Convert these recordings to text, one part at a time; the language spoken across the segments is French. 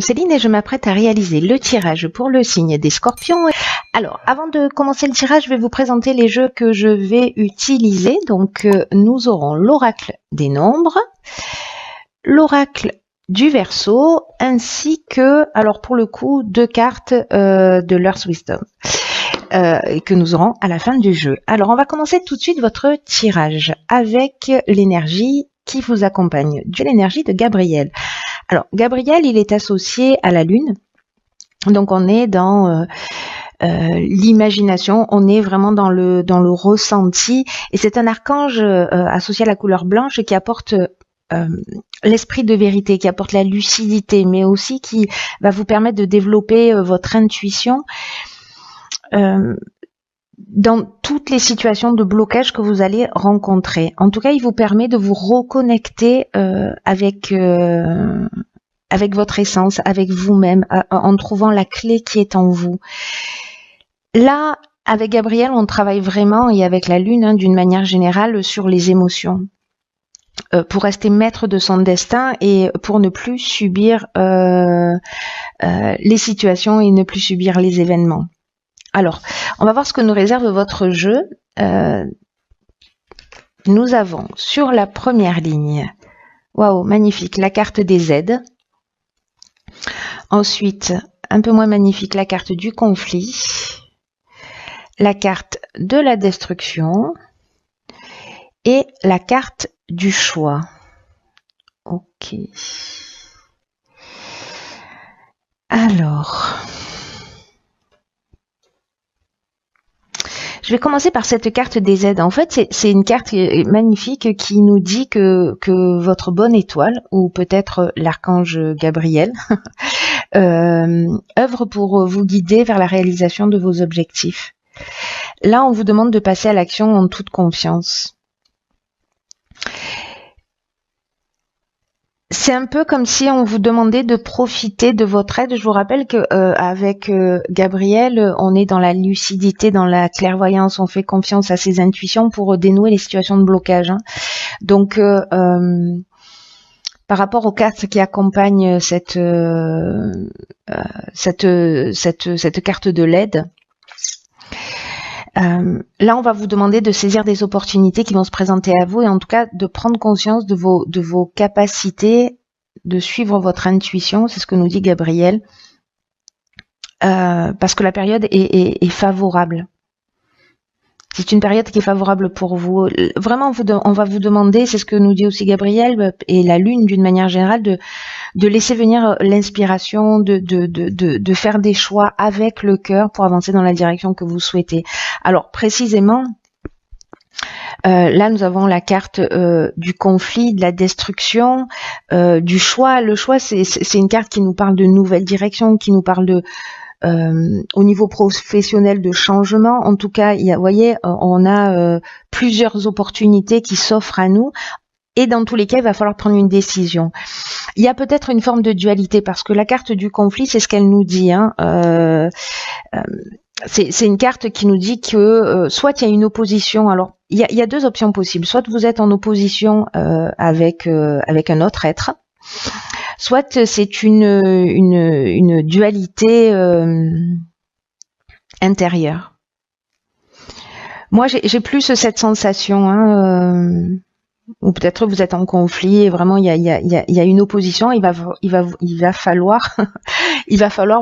Céline et je m'apprête à réaliser le tirage pour le signe des Scorpions. Alors, avant de commencer le tirage, je vais vous présenter les jeux que je vais utiliser. Donc, nous aurons l'oracle des nombres, l'oracle du Verseau, ainsi que, alors pour le coup, 2 cartes de l'Earth Wisdom que nous aurons à la fin du jeu. Alors, on va commencer tout de suite votre tirage avec l'énergie qui vous accompagne, de l'énergie de Gabriel. Alors, Gabriel, il est associé à la Lune, donc on est dans l'imagination, on est vraiment dans le ressenti, et c'est un archange associé à la couleur blanche qui apporte l'esprit de vérité, qui apporte la lucidité, mais aussi qui va vous permettre de développer votre intuition dans toutes les situations de blocage que vous allez rencontrer. En tout cas, il vous permet de vous reconnecter avec votre essence, avec vous-même, en trouvant la clé qui est en vous. Là, avec Gabriel, on travaille vraiment, et avec la Lune, d'une manière générale, sur les émotions. Pour rester maître de son destin et pour ne plus subir les situations et ne plus subir les événements. Alors, on va voir ce que nous réserve votre jeu. Nous avons sur la première ligne, waouh, magnifique, la carte des aides. Ensuite, un peu moins magnifique, la carte du conflit, la carte de la destruction et la carte du choix. Ok. Alors, je vais commencer par cette carte des aides. En fait, c'est une carte magnifique qui nous dit que votre bonne étoile, ou peut-être l'archange Gabriel, œuvre pour vous guider vers la réalisation de vos objectifs. Là, on vous demande de passer à l'action en toute confiance. C'est un peu comme si on vous demandait de profiter de votre aide. Je vous rappelle que avec Gabriel, on est dans la lucidité, dans la clairvoyance. On fait confiance à ses intuitions pour dénouer les situations de blocage. Hein. Donc, par rapport aux cartes qui accompagnent cette carte de l'aide, là, on va vous demander de saisir des opportunités qui vont se présenter à vous et en tout cas de prendre conscience de vos capacités, de suivre votre intuition, c'est ce que nous dit Gabriel, parce que la période est favorable. C'est une période qui est favorable pour vous. Vraiment, on va vous demander, c'est ce que nous dit aussi Gabriel et la Lune d'une manière générale, de laisser venir l'inspiration, de faire des choix avec le cœur pour avancer dans la direction que vous souhaitez. Alors précisément, là nous avons la carte du conflit, de la destruction, du choix. Le choix, c'est une carte qui nous parle de nouvelles directions, qui nous parle de au niveau professionnel de changement. En tout cas, vous voyez, on a plusieurs opportunités qui s'offrent à nous. Et dans tous les cas, il va falloir prendre une décision. Il y a peut-être une forme de dualité parce que la carte du conflit, c'est ce qu'elle nous dit. Hein. C'est une carte qui nous dit que soit il y a une opposition. Alors, il y a 2 options possibles. Soit vous êtes en opposition avec un autre être, soit c'est une dualité intérieure. Moi, j'ai plus cette sensation. Hein, ou peut-être vous êtes en conflit et vraiment il y a une opposition. Il va falloir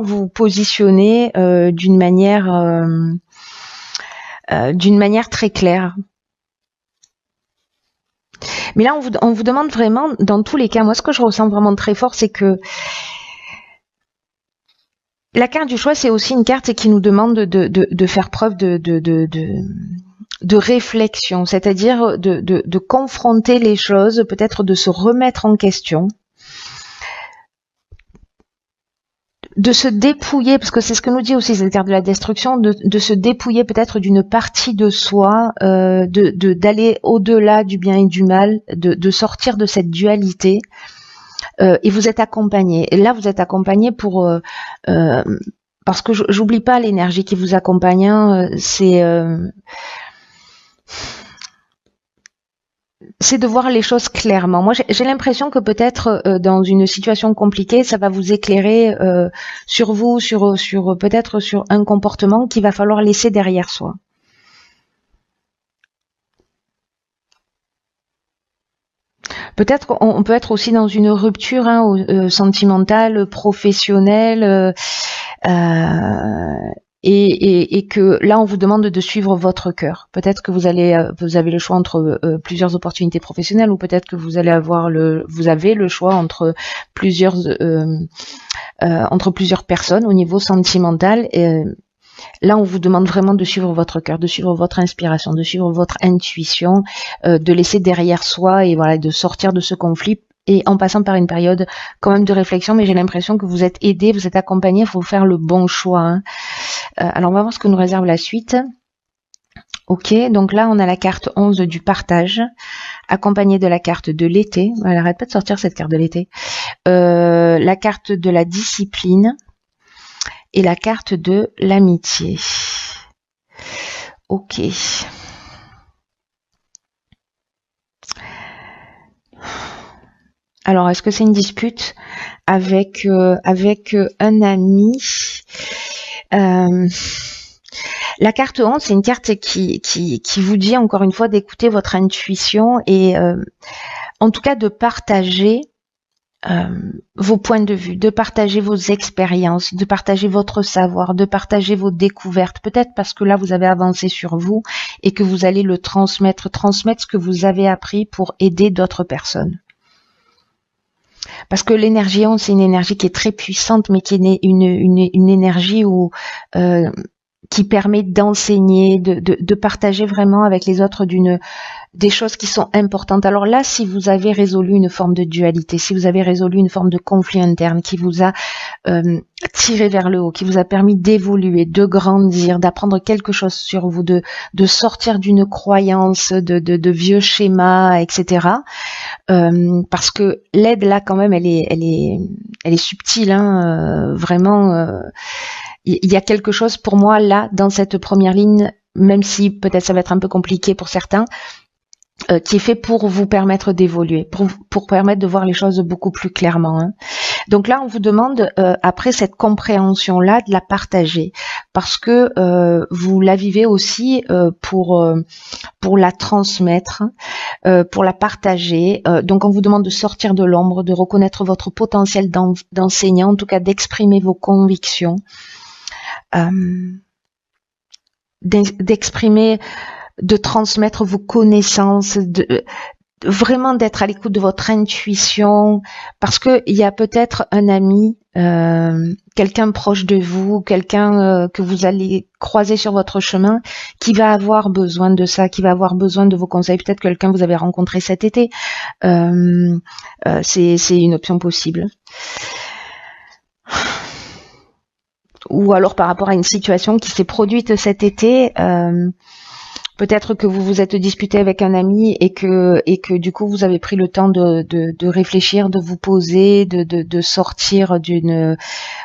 vous positionner d'une manière très claire. Mais là on vous demande vraiment, dans tous les cas, moi ce que je ressens vraiment très fort, c'est que la carte du choix, c'est aussi une carte qui nous demande de faire preuve de réflexion, c'est-à-dire de confronter les choses, peut-être de se remettre en question, de se dépouiller, parce que c'est ce que nous dit aussi cette carte de la destruction, de se dépouiller peut-être d'une partie de soi, d'aller au-delà du bien et du mal, de sortir de cette dualité. Et vous êtes accompagné. Et là, vous êtes accompagné parce que j'oublie pas l'énergie qui vous accompagne. Hein, c'est c'est de voir les choses clairement. Moi, j'ai l'impression que peut-être dans une situation compliquée, ça va vous éclairer sur vous, sur peut-être sur un comportement qu'il va falloir laisser derrière soi. Peut-être on peut être aussi dans une rupture sentimentale, professionnelle, et que là on vous demande de suivre votre cœur. Peut-être que vous avez le choix entre plusieurs opportunités professionnelles, ou peut-être que vous avez le choix entre plusieurs personnes au niveau sentimental. Là, on vous demande vraiment de suivre votre cœur, de suivre votre inspiration, de suivre votre intuition, de laisser derrière soi et voilà, de sortir de ce conflit, et en passant par une période quand même de réflexion. Mais j'ai l'impression que vous êtes aidé, vous êtes accompagné, il faut faire le bon choix, hein. Alors, on va voir ce que nous réserve la suite. Ok, donc là, on a la carte 11 du partage, accompagnée de la carte de l'été. Elle arrête pas de sortir cette carte de l'été. La carte de la discipline et la carte de l'amitié. Ok. Alors, est-ce que c'est une dispute avec un ami? La carte 11, c'est une carte qui vous dit encore une fois d'écouter votre intuition et en tout cas de partager vos points de vue, de partager vos expériences, de partager votre savoir, de partager vos découvertes. Peut-être parce que là, vous avez avancé sur vous et que vous allez le transmettre ce que vous avez appris pour aider d'autres personnes. Parce que l'énergie 11, c'est une énergie qui est très puissante, mais qui est une énergie qui permet d'enseigner, de partager vraiment avec les autres des choses qui sont importantes. Alors là, si vous avez résolu une forme de dualité, si vous avez résolu une forme de conflit interne qui vous a tiré vers le haut, qui vous a permis d'évoluer, de grandir, d'apprendre quelque chose sur vous, de sortir d'une croyance, de vieux schémas, etc. Parce que l'aide là, quand même, elle est subtile, hein, vraiment. Il y a quelque chose pour moi là dans cette première ligne, même si peut-être ça va être un peu compliqué pour certains, qui est fait pour vous permettre d'évoluer, pour permettre de voir les choses beaucoup plus clairement, hein. Donc là, on vous demande, après cette compréhension-là, de la partager, parce que vous la vivez aussi pour la transmettre, pour la partager. Donc on vous demande de sortir de l'ombre, de reconnaître votre potentiel d'enseignant, en tout cas d'exprimer vos convictions, d'exprimer, de transmettre vos connaissances, vraiment d'être à l'écoute de votre intuition, parce que il y a peut-être un ami, quelqu'un proche de vous, quelqu'un que vous allez croiser sur votre chemin, qui va avoir besoin de ça, qui va avoir besoin de vos conseils. Peut-être quelqu'un que vous avez rencontré cet été. C'est une option possible. Ou alors par rapport à une situation qui s'est produite cet été. Peut-être que vous vous êtes disputé avec un ami et que du coup vous avez pris le temps de réfléchir, de vous poser, de sortir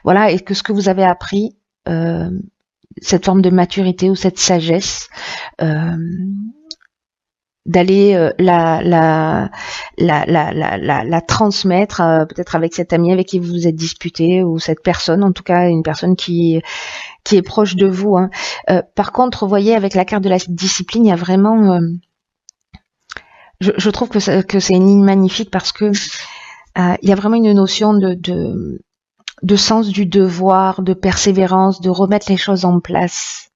voilà, et que ce que vous avez appris, cette forme de maturité ou cette sagesse, d'aller la transmettre, peut-être avec cet ami avec qui vous vous êtes disputé, ou cette personne, en tout cas une personne qui est proche de vous, hein. Par contre, vous voyez, avec la carte de la discipline, il y a vraiment, je trouve que c'est une ligne magnifique, parce que il y a vraiment une notion de sens du devoir, de persévérance, de remettre les choses en place.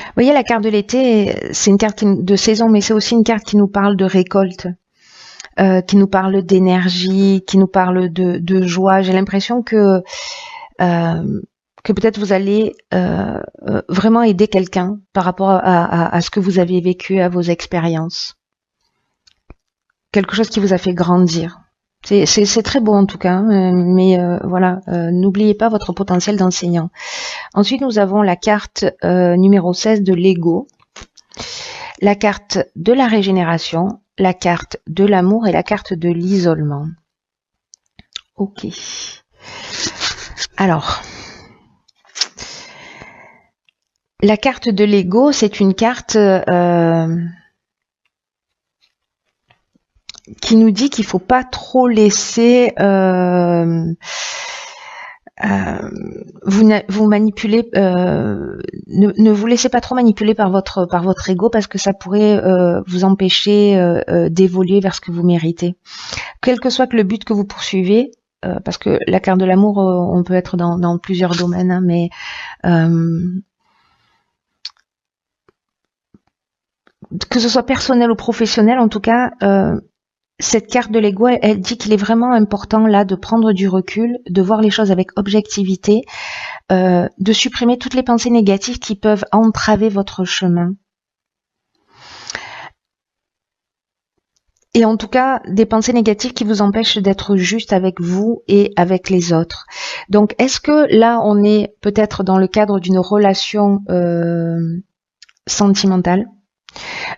Vous voyez, la carte de l'été, c'est une carte de saison, mais c'est aussi une carte qui nous parle de récolte, qui nous parle d'énergie, qui nous parle de joie. J'ai l'impression que peut-être vous allez vraiment aider quelqu'un par rapport à ce que vous avez vécu, à vos expériences. Quelque chose qui vous a fait grandir. C'est très beau en tout cas, mais voilà, n'oubliez pas votre potentiel d'enseignant. Ensuite, nous avons la carte numéro 16 de l'ego, la carte de la régénération, la carte de l'amour et la carte de l'isolement. Ok. Alors, la carte de l'ego, c'est une carte qui nous dit qu'il faut pas trop laisser vous manipuler, ne vous laissez pas trop manipuler par votre ego parce que ça pourrait vous empêcher d'évoluer vers ce que vous méritez. Quel que soit que le but que vous poursuivez, parce que la carte de l'amour, on peut être dans plusieurs domaines, hein, mais que ce soit personnel ou professionnel, en tout cas, cette carte de l'ego, elle dit qu'il est vraiment important là de prendre du recul, de voir les choses avec objectivité, de supprimer toutes les pensées négatives qui peuvent entraver votre chemin. Et en tout cas, des pensées négatives qui vous empêchent d'être juste avec vous et avec les autres. Donc, est-ce que là, on est peut-être dans le cadre d'une relation sentimentale?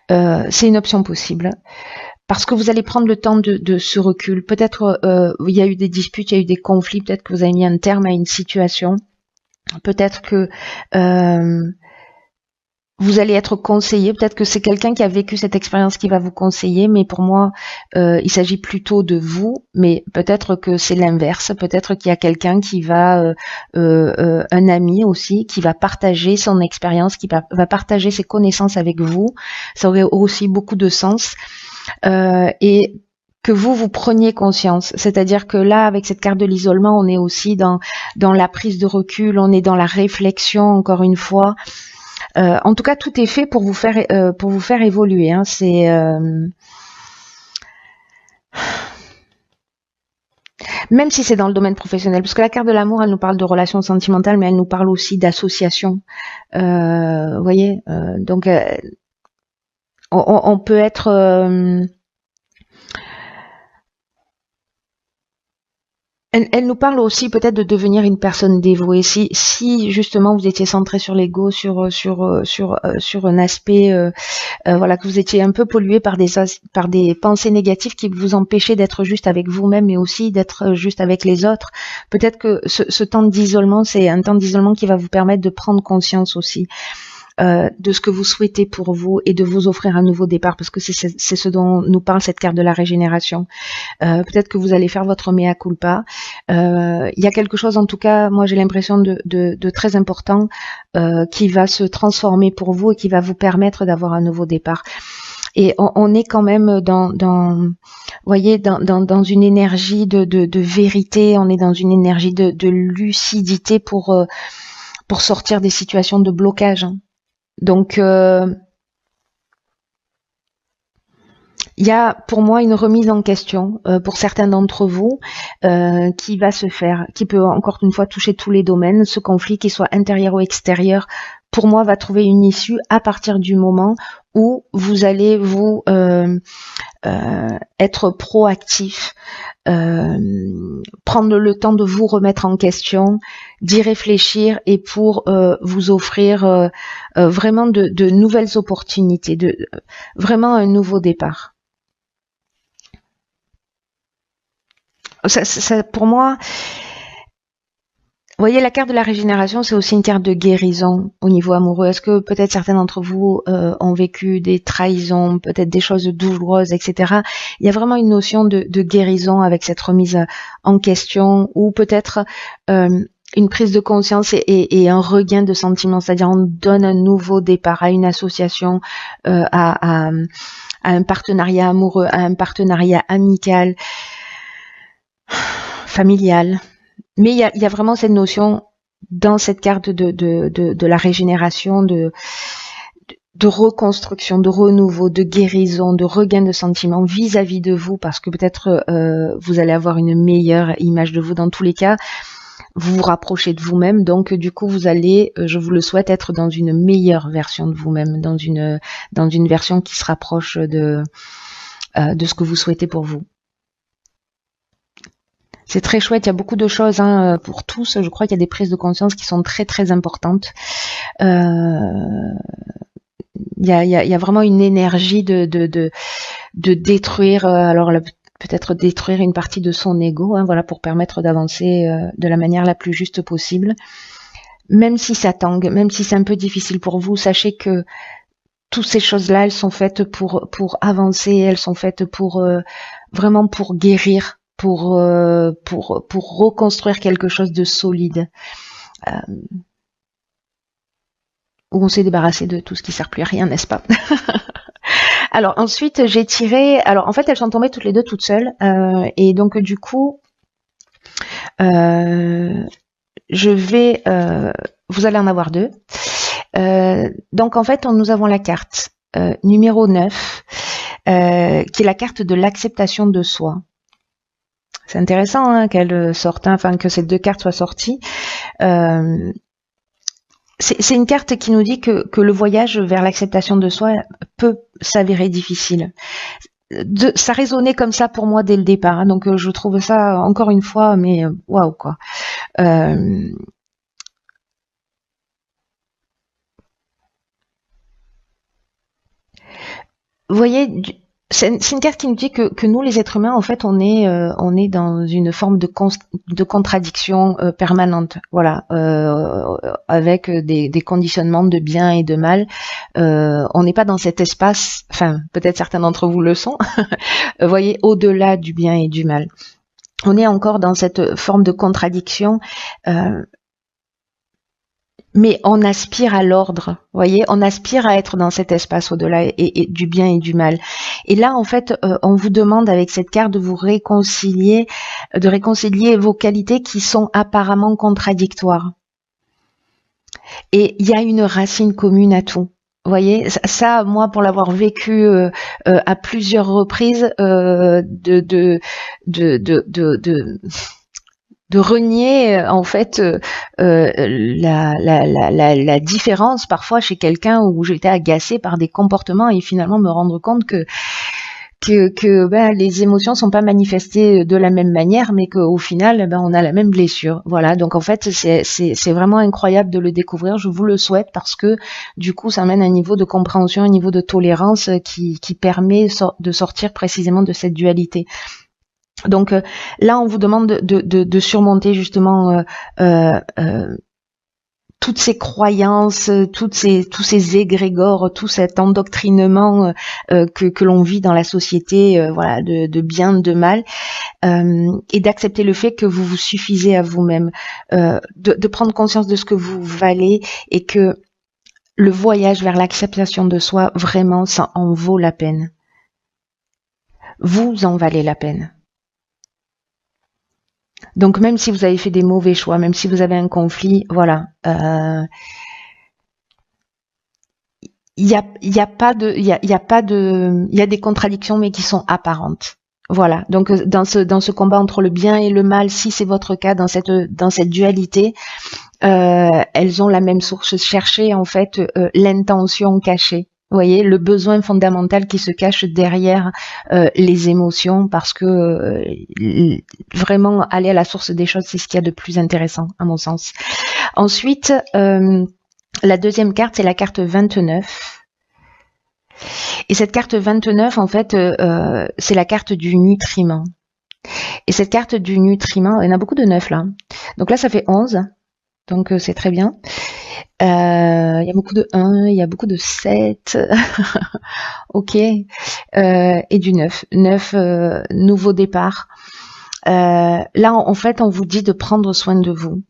C'est une option possible. Parce que vous allez prendre le temps de ce recul. Peut-être il y a eu des disputes, il y a eu des conflits, peut-être que vous avez mis un terme à une situation. Peut-être que vous allez être conseillé, peut-être que c'est quelqu'un qui a vécu cette expérience qui va vous conseiller, mais pour moi, il s'agit plutôt de vous, mais peut-être que c'est l'inverse, peut-être qu'il y a quelqu'un qui va, un ami aussi, qui va partager son expérience, qui va partager ses connaissances avec vous, ça aurait aussi beaucoup de sens, et que vous preniez conscience, c'est-à-dire que là, avec cette carte de l'isolement, on est aussi dans la prise de recul, on est dans la réflexion, encore une fois. En tout cas, tout est fait pour vous faire évoluer. Hein. C'est même si c'est dans le domaine professionnel, parce que la carte de l'amour, elle nous parle de relations sentimentales, mais elle nous parle aussi d'associations. Vous voyez, donc on peut être elle nous parle aussi peut-être de devenir une personne dévouée. Si justement vous étiez centré sur l'ego, sur un aspect, voilà, que vous étiez un peu pollué par des pensées négatives qui vous empêchaient d'être juste avec vous-même, mais aussi d'être juste avec les autres. Peut-être que ce temps d'isolement, c'est un temps d'isolement qui va vous permettre de prendre conscience aussi. De ce que vous souhaitez pour vous et de vous offrir un nouveau départ, parce que c'est ce dont nous parle cette carte de la régénération. Peut-être que vous allez faire votre mea culpa. Il y a quelque chose, en tout cas, moi j'ai l'impression de très important qui va se transformer pour vous et qui va vous permettre d'avoir un nouveau départ. Et on est quand même voyez, dans une énergie de vérité, on est dans une énergie de lucidité pour sortir des situations de blocage. Donc, il y a pour moi une remise en question pour certains d'entre vous qui va se faire, qui peut encore une fois toucher tous les domaines. Ce conflit, qu'il soit intérieur ou extérieur, pour moi va trouver une issue à partir du moment où vous allez vous être proactif, prendre le temps de vous remettre en question, d'y réfléchir et pour vous offrir vraiment de nouvelles opportunités, vraiment un nouveau départ. Ça, pour moi, vous voyez, la carte de la régénération, c'est aussi une carte de guérison au niveau amoureux. Est-ce que peut-être certains d'entre vous ont vécu des trahisons, peut-être des choses douloureuses, etc. Il y a vraiment une notion de guérison avec cette remise en question, ou peut-être une prise de conscience et un regain de sentiments, c'est-à-dire on donne un nouveau départ à une association, à un partenariat amoureux, à un partenariat amical, familial. Mais il y a vraiment cette notion dans cette carte de la régénération, de reconstruction, de renouveau, de guérison, de regain de sentiments vis-à-vis de vous, parce que peut-être vous allez avoir une meilleure image de vous. Dans tous les cas, vous vous rapprochez de vous-même, donc du coup vous allez, je vous le souhaite, être dans une meilleure version de vous-même, dans une version qui se rapproche de ce que vous souhaitez pour vous. C'est très chouette, il y a beaucoup de choses pour tous. Je crois qu'il y a des prises de conscience qui sont très très importantes. Il y a vraiment une énergie de détruire. Alors peut-être détruire une partie de son ego, hein, voilà, pour permettre d'avancer de la manière la plus juste possible. Même si ça tangue, même si c'est un peu difficile pour vous, sachez que toutes ces choses-là, elles sont faites pour avancer, elles sont faites pour vraiment pour guérir, pour reconstruire quelque chose de solide. Où on s'est débarrassé de tout ce qui sert plus à rien, n'est-ce pas? Alors ensuite, j'ai tiré. Alors en fait, elles sont tombées toutes les deux toutes seules, et donc du coup, je vais. Vous allez en avoir deux. Donc en fait, nous avons la carte numéro 9, qui est la carte de l'acceptation de soi. C'est intéressant hein, qu'elle sorte, hein, enfin que ces deux cartes soient sorties. C'est une carte qui nous dit que le voyage vers l'acceptation de soi peut s'avérer difficile. Ça résonnait comme ça pour moi dès le départ, hein, donc je trouve ça encore une fois, mais waouh quoi. Vous voyez, c'est une carte qui nous dit que nous, les êtres humains, en fait, on est dans une forme de contradiction permanente, voilà, avec des conditionnements de bien et de mal. On n'est pas dans cet espace, enfin, peut-être certains d'entre vous le sont, vous voyez, au-delà du bien et du mal. On est encore dans cette forme de contradiction. Mais on aspire à l'ordre, voyez, on aspire à être dans cet espace au-delà et du bien et du mal. Et là, en fait, on vous demande avec cette carte de vous réconcilier, de réconcilier vos qualités qui sont apparemment contradictoires. Et il y a une racine commune à tout. Vous voyez, ça, moi, pour l'avoir vécu à plusieurs reprises, de renier en fait la différence parfois chez quelqu'un où j'étais agacée par des comportements et finalement me rendre compte que les émotions sont pas manifestées de la même manière, mais qu'au final on a la même blessure. Voilà, donc en fait c'est vraiment incroyable de le découvrir. Je vous le souhaite parce que du coup ça amène un niveau de compréhension, un niveau de tolérance qui permet de sortir précisément de cette dualité. Donc là, on vous demande de surmonter justement toutes ces croyances, tous ces égrégores, tout cet endoctrinement que l'on vit dans la société, voilà, de bien, de mal, et d'accepter le fait que vous vous suffisez à vous-même, de prendre conscience de ce que vous valez et que le voyage vers l'acceptation de soi, vraiment, ça en vaut la peine. Vous en valez la peine. Donc même si vous avez fait des mauvais choix, même si vous avez un conflit, voilà, il y a des contradictions mais qui sont apparentes. Voilà. Donc dans ce combat entre le bien et le mal, si c'est votre cas dans cette dualité, elles ont la même source. Cherchez en fait l'intention cachée. Vous voyez, le besoin fondamental qui se cache derrière les émotions, parce que vraiment aller à la source des choses, c'est ce qu'il y a de plus intéressant à mon sens. Ensuite, la deuxième carte, c'est la carte 29. Et cette carte 29, en fait, c'est la carte du nutriment. Et cette carte du nutriment, il y en a beaucoup de 9 là. Donc là, ça fait 11. Donc c'est très bien. Il y a beaucoup de 1, il y a beaucoup de 7. Ok. Et du 9. 9, nouveau départ. Là, en fait, on vous dit de prendre soin de vous.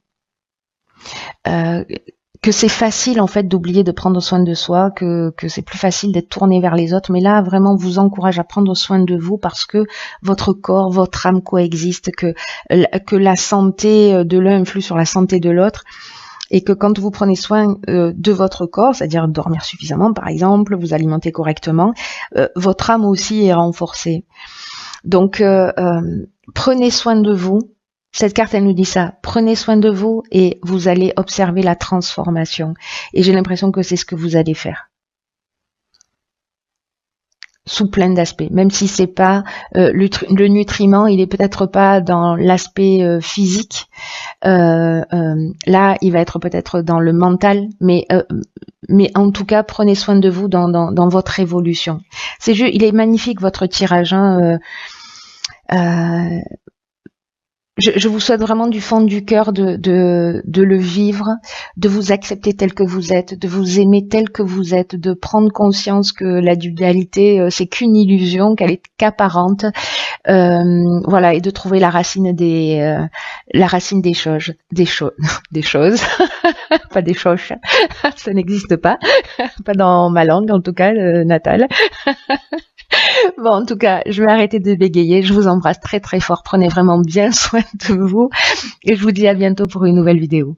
Que c'est facile en fait d'oublier de prendre soin de soi, que c'est plus facile d'être tourné vers les autres, mais là vraiment on vous encourage à prendre soin de vous parce que votre corps, votre âme coexistent, que la santé de l'un influe sur la santé de l'autre, et que quand vous prenez soin de votre corps, c'est-à-dire dormir suffisamment par exemple, vous alimenter correctement, votre âme aussi est renforcée. Donc prenez soin de vous. Cette carte, elle nous dit ça. Prenez soin de vous et vous allez observer la transformation. Et j'ai l'impression que c'est ce que vous allez faire. Sous plein d'aspects. Même si c'est pas le nutriment, il est peut-être pas dans l'aspect physique. Là, il va être peut-être dans le mental, mais en tout cas, prenez soin de vous dans votre évolution. Il est magnifique votre tirage. Hein, Je vous souhaite vraiment du fond du cœur de le vivre, de vous accepter tel que vous êtes, de vous aimer tel que vous êtes, de prendre conscience que la dualité, c'est qu'une illusion, qu'elle est qu'apparente, voilà, et de trouver la racine des choses, des choses, pas des choches, ça n'existe pas, pas dans ma langue en tout cas, natale. Bon, en tout cas, je vais arrêter de bégayer. Je vous embrasse très très fort. Prenez vraiment bien soin de vous. Et je vous dis à bientôt pour une nouvelle vidéo.